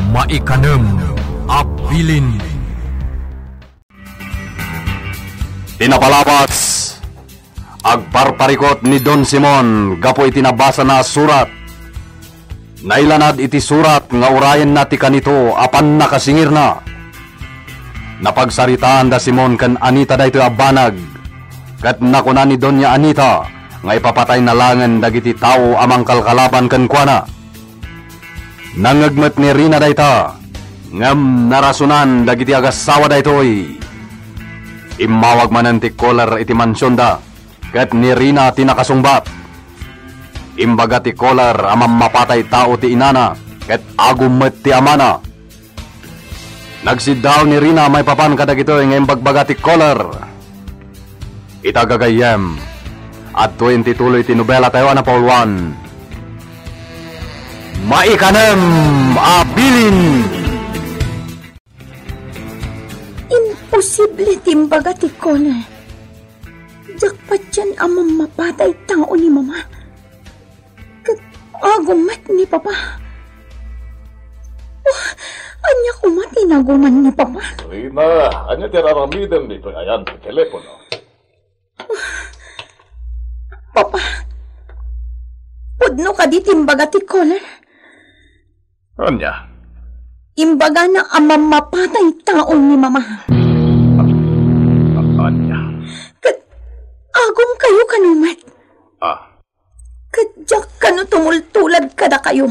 Maikanem abilin. Tinapalabas agparparikot ni Don Simon gapo iti nabasa na surat. Nailanad iti surat nga urayan na ti kanito apan nakasingir na. Napagsaritaan da Simon kan Anita daytoy abanag. Kat nakuna ni Donya Anita nga ipapatay na langan dagiti tao amang kalkalaban kan kuana. Nangagmet ni Rina dayta ngam narasunan dagiti agasawa daytoy. Imawag manan ti Kolar iti mansyon da, kat ni Rina tinakasungbat. Imbaga ti Kolar amang mapatay tao ti inana, kat agumet ti amana. Nagsidaw ni Rina may papan kadagito ng imbagbaga ti Kolar. Itagagayem, at 20 tuloy ti nobela tayo na Paul 1. Maikanem abilin. Imposible timbaga ti Kolar. Jakpat yan amang mapatay tao ni mama. Kat agumat ni papa. Oh, anya kumati naguman ni papa. Rina, anya tiraramidan dito ayan ti telepono. Papa, pudno ka di timbaga ti Kolar. Anya? Imbaga na amang mapatay tao ni mama. Anya? Agom kayo kanumat. Kadyak kano tumultulad kada kayo.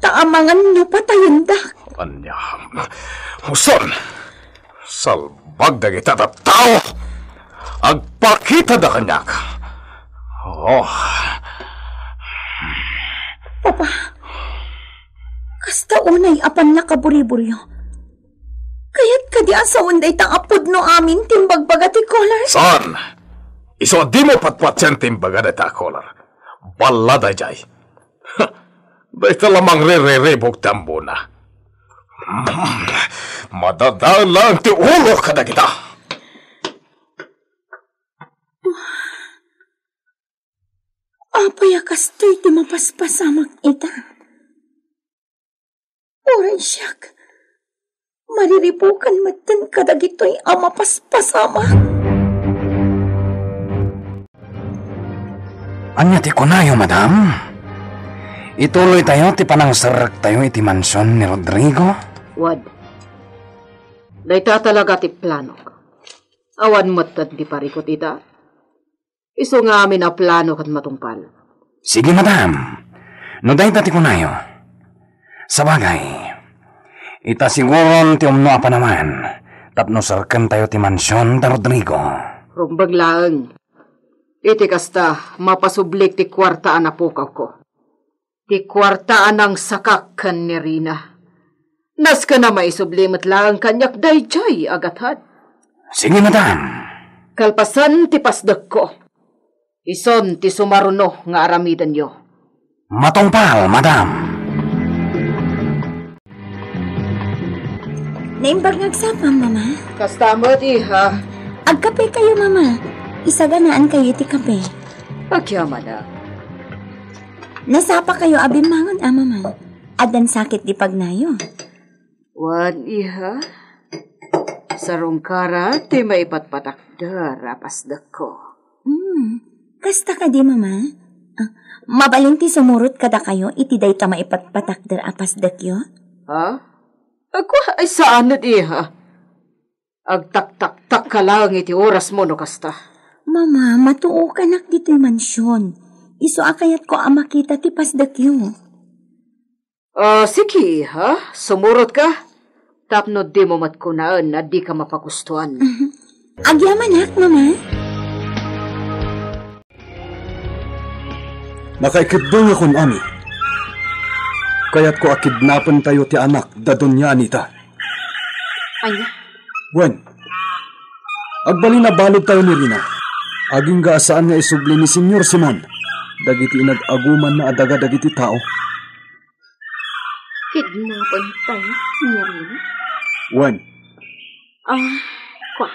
Taamangan nyo patayin da. Anya? Muson! Salbag da kita da tao! Agpakita da kanyak! Oh! Papa, kasta unay apan nakaburi-buryo. Kaya't kadi asawan da itang apod no amin timbagbaga ti Kolar. Son! Iso di mo patpatyan timbaga da ta Kolar. Balada jay. Dahil lamang re-re-rebog tambo na. Madadaan lang ti ulo kada kita. Apay akastoy ti mapaspasamak ita. Oray siyak. Mariribukan matan kadagitoy amapaspasamak. Anya ti kunayo, madam? Ituloy tayo ti panangsarak tayo iti mansyon ni Rodrigo? Wad. Dayta talaga ti planok. Awan matad di parikot ita. Iso nga amin a plano kat matungpal. Sige, madam. No dayta ti kunayo. Sabagay, ita siguron ti umno apa naman. Tapno sarkan tayo ti mansyon da Rodrigo. Rumbag laeng. Iti kasta, mapasublik ti kwartaan na pukaw ko. Ti kwartaan ang sakakkan ni Rina. Nas ka na maisublimat lang kanyak dayjay agathad. Sige, madam. Kalpasan ti pasdag ko. Ison ti sumaruno nga aramidan yo. Matungpal, madam. Naimbag nagsapang, mama. Kasta mo ti ha. Agkape kayo, mama. Isaganaan kayo ti kape. Pagyaman na. Nasapa kayo abimangon, mama. Adan sakit di pagnayo. Wan iha. Sarong kara ti maipatpatakda rapasdag ko. Kasta ka di, mama. Mabalinti sumurot kada kayo iti day ta maipatpatakda apasdag yo. Ha? Ako ay saan na iha? Agtak-tak-tak ka lang iti oras mo no kasta. Mama, matuo ka nak dito yung mansyon. Iso akayat ko makita ti pasdag yo. Sige, ha? Sumurot ka? Tapno di mo matkunaan na di ka mapagustuhan. Agyaman nak, mama. Nakaikidbong akong ami. Kaya't ko akidnapan tayo ti anak da Donya Anita. Anya? Wen, agbali na balod tayo ni Rina. Aging gaasaan nga isubli ni Senyor Simon. Dagiti inag-aguman na adaga dagiti tao. Kidnapan tayo ni Rina? Wen. Kwa.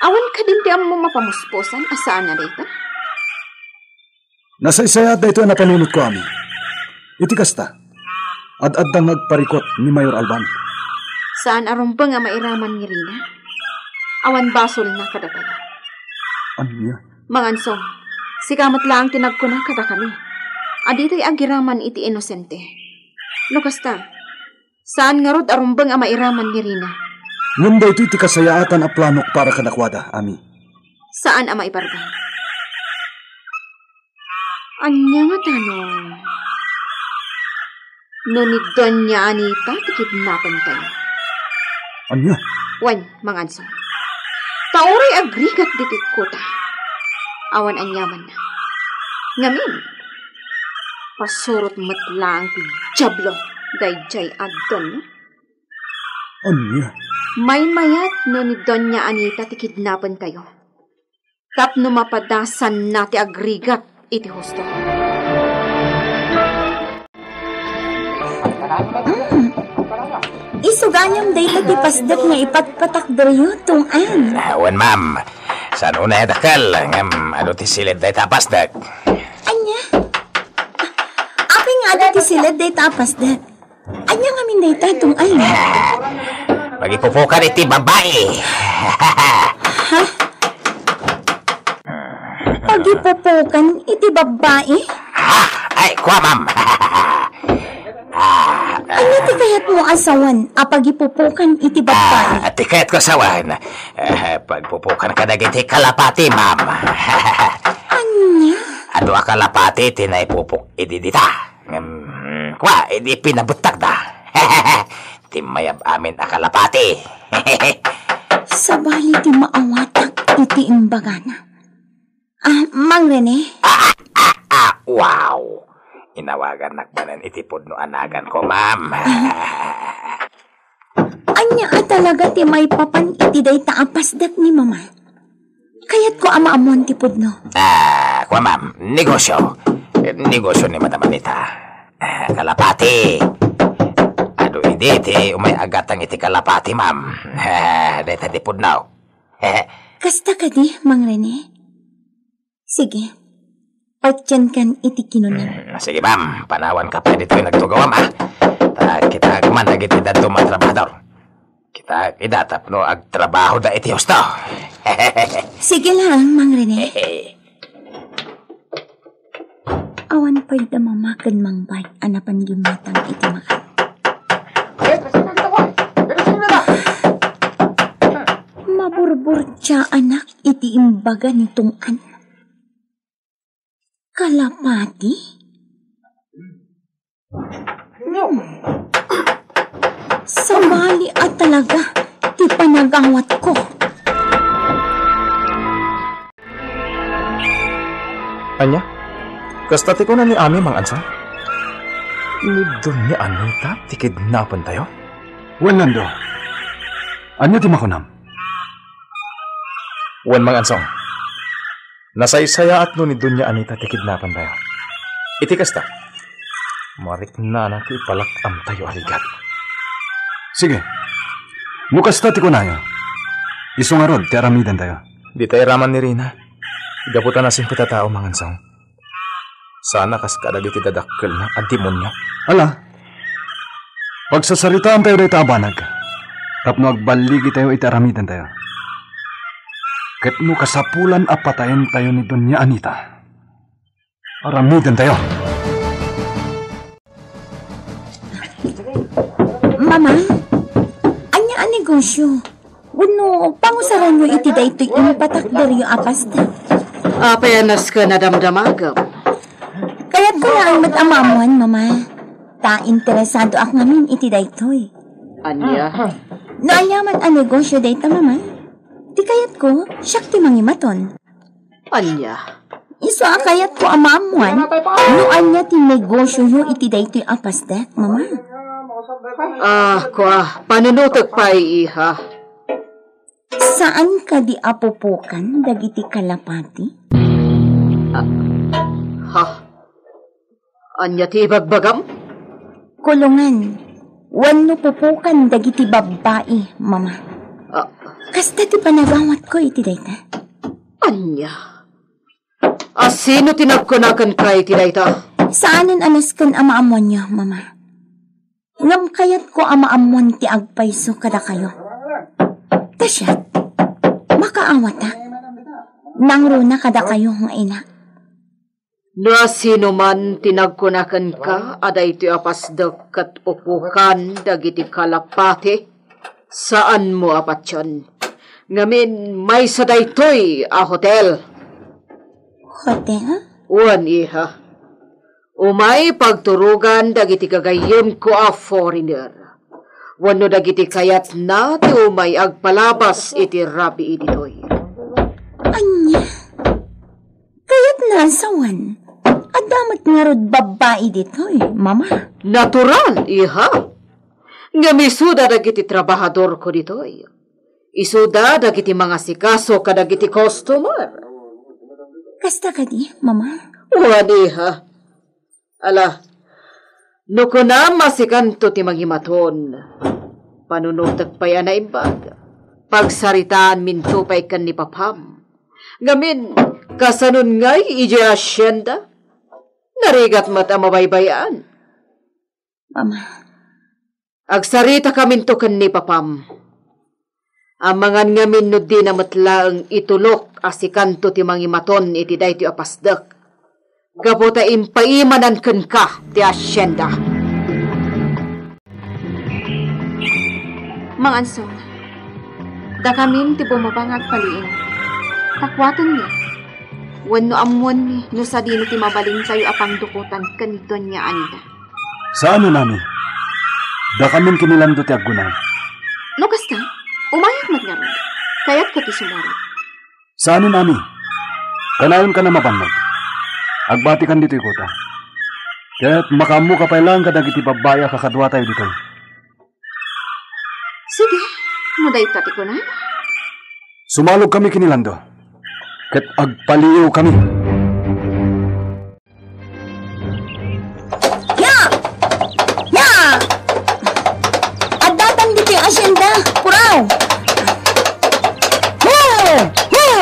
Awan ka din ti mo mapamusposan asaan na dito? Nasa isayat da ito na panunot ko ami. Iti kasta. Ad-addang nagparikot ni Mayor Alban. Saan arumpa nga mairaman ni Rina? Awan basol na kada tayo. Anya? Mangansong, si kamat lang tinagko na kada kami. Adito'y agiraman iti inosente. Lukasta, saan nga rod arumpa nga mairaman ni Rina? Ngunda ito'y ti kasayaatan a planok para kanakwada, Ami. Saan ama ibargay? Anya nga tanong. Nunid doon niya Anita, tikidnapan tayo. Anya? Wan, mangansong. Taoray agrigat ditik kuta. Awan anyaman na. Ngamin, pasurot matlang ti Diablo, dayjay adon. Anya? May mayat nunid doon niya Anita, tikidnapan tayo. Tapno mapadasan nati agrigat iti husto. Isuganyam day ti pasdak nga ipatpatak deryo tungan. Wan, ma'am. Saan una dakal? Ano ti silid day tapasdak? Anya? Apay nga ada ti silid day tapasdak. Anya nga min day tatungan. Magipupukan iti babae. Pagipupukan iti babae? Ay, kwa, ma'am. Anya ti kayat mo asawan apagipupukan iti babae? At kayat ko asawan. Pagpupukan ka na iti kalapati, ma'am. Anya? Ado a kalapati tinaipupuk iti dita. Kwa, iti pinabutag da. Timayab amin a kalapati. Sabali ti maawatak iti imbagana. Mang Rene? Wow! Inawagan nakbanan itipod no anagan ko, ma'am. Anya talaga ti may papan iti day taapasdak ni mama. Kayat ko amaamon ti pudno. Kwa, ma'am, negosyo. Negosyo ni Madam Anita. Kalapati. Ado iditi, umay agatang iti kalapati, ma'am. Deta di pudnaw. Kasta ka di, Mang Rene? Sige. Patyan kan iti kinunan. Sige, ma'am. Panawan ka pa dito yung nagtugawam, kita man agiti dato matrabador. Kita idatap no agtrabaho da iti husto. Sige lang, Mang Rene. Awan pa'y da mamakan mang bay, anapan gimatang iti makan. Maburbur siya anak iti imbaga nitong anak. Kalapati? Sabali at talaga, ti panagawat ko. Anya? Kastati ko na ni Ami, Mang Ansong. Ni doon ni Anita, tikidnapan tayo? Wan, Nando. Anya ti makunam? Wan, Mang Ansong. Nasaysaya at no ni Dunya Anita tikidnapan tayo. Iti kasta. Marik na ti palakam tayo aligat. Sige. Mukasta ti kunayo. Iso nga rod, ti aramidan tayo. Di tayo raman ni Rina. Igaputan na sing pitatao, Mang Ansong. Sana kas kadagiti dadakkel na ang demonyo. Ala. Pagsasaritaan tayo rito abanag. Tapno agbaligi tayo iti aramidan tayo. Ket no kasapulan apatayin tayo ni Doña Anita. Aramidan tayo. Mama, anya ang negosyo? Wano, pangusaran nyo iti da ito'y impatak daryo apasta. Apenas ka na damdamagam. Kaya't ko na ang matamamuan, Mama. Ta interesado ak ngamin iti da ito'y. Anya? Naanyaman ang negosyo da ito, Mama. Di kayat ko, siyak ti mangimaton. Anya? Iso kayat ko amamuan, noan niya ti negosyo yung iti da ito'y apasdak, Mama. Kwa, panunutag pa iha. Saan ka di apupukan, dagiti kalapati? Anya ti bagbagam? Kulungan, wano pupukan, dagiti babae, Mama. Kasta ti panagawat ko iti dayta. Anya? Sino tinagkunakan ka iti dayta? Saanan anaskan amaamon niyo, Mama? Ngam kayat ko amaamuan ti agpayso kada kayo. Tasyat, makaawat ta. Nangruna kada kayo nga ina. Na sino man tinagkunakan ka, aday ti apasdak kat upukan dagiti kalapati, saan mo apatyan? Ngamin may sadaytoy a hotel. Hotel? Uwan iha. Umay pagturugan dagiti kagayem ko a foreigner. Wano dagiti kayat na ti umay agpalabas iti rabi iditoy. Anya? Kayat nasawan? Adamat nga rod babae ditoy, mama. Natural, iha. Nga misuda dagiti trabahador ko ditoy. Isuda dagiti mga sikaso kadagiti customer. Kasta ka di, mama? Uwan iha. Ala, no ko na masikanto ti magimaton. Panunutag pa yan na imbag. Pagsaritaan minto pa'y kan ni papam. Ngamin, kasanon nga'y iji asyenda. Narigat mata mabaybayan. Mama. Agsarita ka minto kan ni papam. Amangan ngamin no di na matlaang itulok asikanto ti mangimaton iti day ti apasdak. Gapota impaimanan ken ka ti asyenda. Mang Ansong, da kamin ti bumabangag paliin. Takwatan niya. Wano amuan ni no sa dino ti mabalin tayo apang dukutan kanito niya Anita. Sa ano nami? Da kamin kinilando ti aggunay. No kasta, umayak magnaroon. Kaya't ka ti sumarap. Sa ano nami? Kanayon ka na mapanag. Agbati kan dito ikuta. Kaya't makamu ka pa lang kadagiti babaya kakadwa tayo dito. Sige, muday tati ko na. Sumalog kami kinilando. Ket agpaliw kami. Ya! Ya! Adatan dito yung asyenda. Puraw! Hoo! Hoo!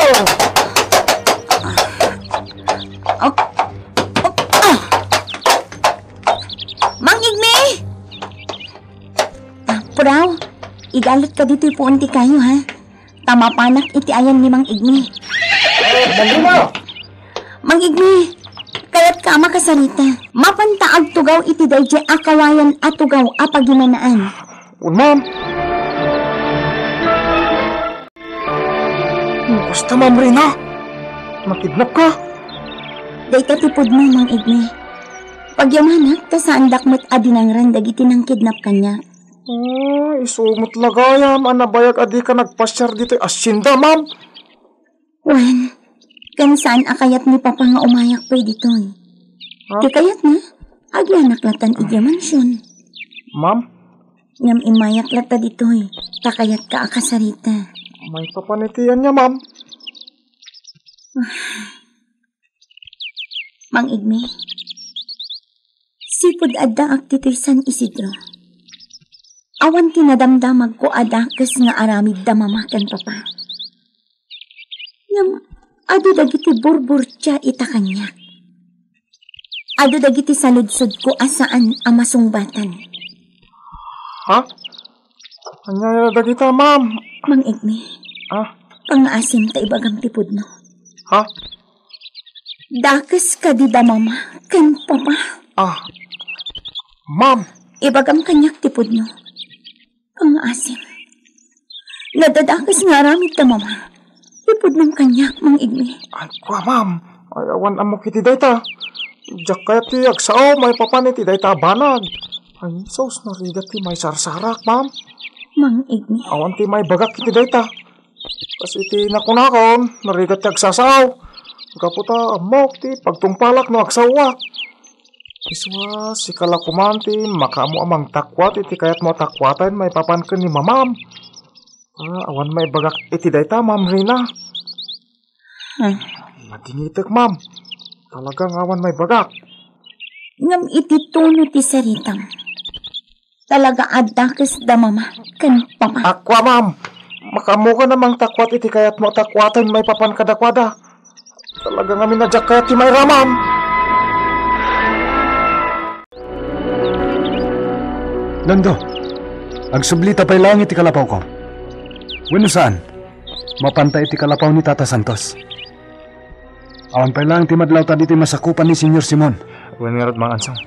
Mang Igme! Puraw, igalit ka dito po unti kayo, ha? Tama panak iti ayan ni Mang Igme. Mang Igme, kaya't ka makasarita. Mapantaag tugaw iti dayjay akawayan at tugaw apaginanaan. Ma'am. Basta, Ma'am Rina. Nakidnap ka. Dayta tipod mo, Mang Igme. Pagyamanak, ta saan dakmat adinangran dagiti nang kidnap kanya. Isumot lagayam. Anabayag adi ka nagpasyar dito. Asyenda, Ma'am. Wan, kan saan akayat ni Papa nga umayak pa dito. Di kayat na, agyanak latan iti mansyon. Ma'am? Ngam imayak lata dito, takayat ka akasarita. May papanitiyan niya, Ma'am. Mang Igme, sipod adda aktitoy San Isidro. Awan tinadamdamag ko adakas nga aramid da mama ken papa. Ngam, ado dagiti burbur tya ita kanya. Ado dagiti saludsod ko asaan amasungbatan. Ha? Anya dagita, Ma'am. Mang Igme, pangaasim ta ibagam tipod no. Ha? Dakas ka di da mama ken papa. Ma'am. Ibagam kanyak tipod no. Pangaasim. Nadadakas nga aramid ta mama. Tipod ng kanyak, Mang Igme. Ay, kwa, Ma'am. Ay, awan amo kiti dayta. Jak kaya ti agsao, may papanit ti dayta banag. Ay, sos, narigat ti may sarsarak, Ma'am. Mang Igme. Awan ti may bagak kiti dayta. Kas iti nakunakon, narigat ti agsasaw. Kaputa, amok ti pagtungpalak no agsawa. Iswa, si kalakuman ti makamu amang takwat iti kayat mo takwatan may papankan ni Mamam. Awan may bagak iti dayta, Ma'am Rina. Matingitek, Ma'am. Talagang awan may bagak. Ngam iti tuno ti saritang. Talaga adakes da mama ken papa. Akwa, Ma'am. Makamu ka namang takwat iti kayat mo takwatan may papan kadakwada. Talagang amin nadyak kayat ti may ramam. Lando, agsublita pa'y langit ti kalapaw ko. Wano saan? Mapantay ti kalapaw ni Tata Santos. Awan pa'y lang ti madlaw ta diti masakupan ni Senyor Simon. Wen nga rod mga ansong.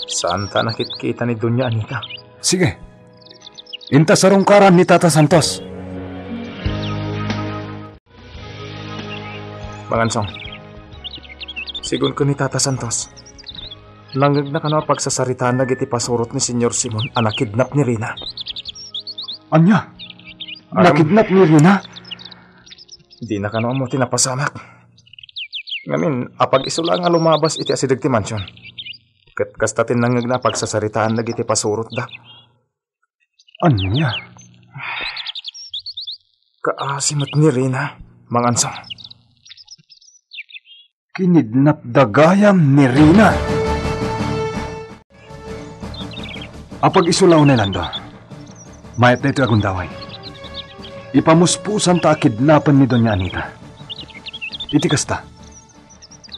Saan ta nakikita ni Doña Anita? Sige. Inta sa rungkaran ni Tata Santos. Mga ansong. Sigun ko ni Tata Santos. Langag na ka na pagsasaritaan na iti pasurot ni Senyor Simon ang nakidnap ni Rina. Anya? Nakidnap ni Rina? Di na ka na mo tinapasamak. Ngamin, apag isula nga lumabas iti asidag ti mansyon. Kat kastatin nangag na pagsasaritaan na iti pasurot da. Anya? Kaasimot ni Rina, mga ansong. Kinidnap dagayam ni Rina. Apag isulaw na Lando, mayat na ito agundaway. Ipamuspusan ta kidnapan ni Doña Anita. Iti kasta,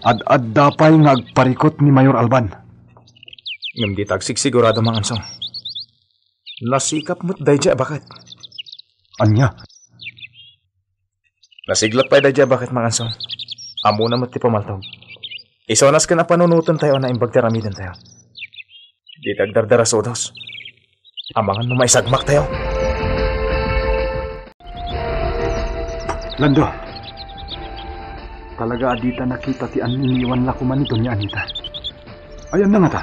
ad-ad dapay nga agparikot ni Mayor Alban. Ngam di tagsigsigurado mga ansong. Nasikap mo't dayja bakit? Anya? Nasiglat pa dayja bakit mga ansong? Amo na mo't ti pamaltog. Isonas ka na panunutan tayo na imbag tiramidan tayo. Di tagdardara sodos. Amangan mo maisagmak tayo. Lando, talaga adita nakita ti aniniwan lakuman ni Doña Anita. Ayan na nga ta.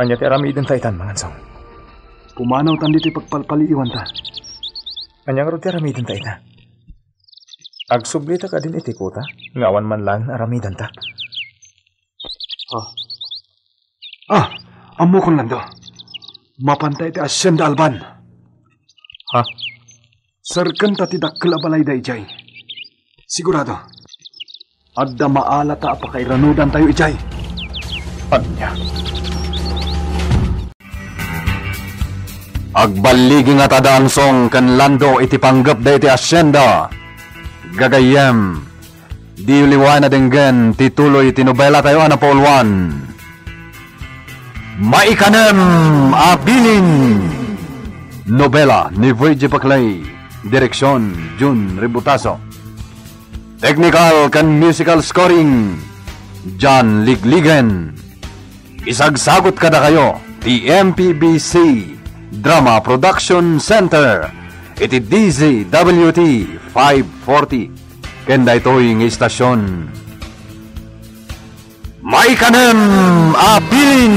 Anya ti aramidin taytan, mga ansong. Pumanaw tan dito pagpalpaliiwan ta. Anya nga ro ti aramidin tayta. Agsublita ka din iti kuta, ngawan man lang aramidan ta. Amo kon Lando. Mapantay ti Hacienda Alban. Ha? Sarkan ta ti dakkel a balay dayjay. Sigurado. Adda maala ta apakairanudan tayo ijay. Anya? Agbaligi nga tadaansong kan Lando iti panggap da iti Hacienda. Gagayem. Di uliwan na denggen tituloy tinobela tayo na Paul 1. Maikanem Abilin. Nobela ni Virgie Paclay. Direksyon Jun Ributaso. Technical kan musical scoring John Ligligen. Isagsagot kada kayo ti MPBC Drama Production Center iti DZWT 540 kenda ito'y ng istasyon Maikanem Abilin.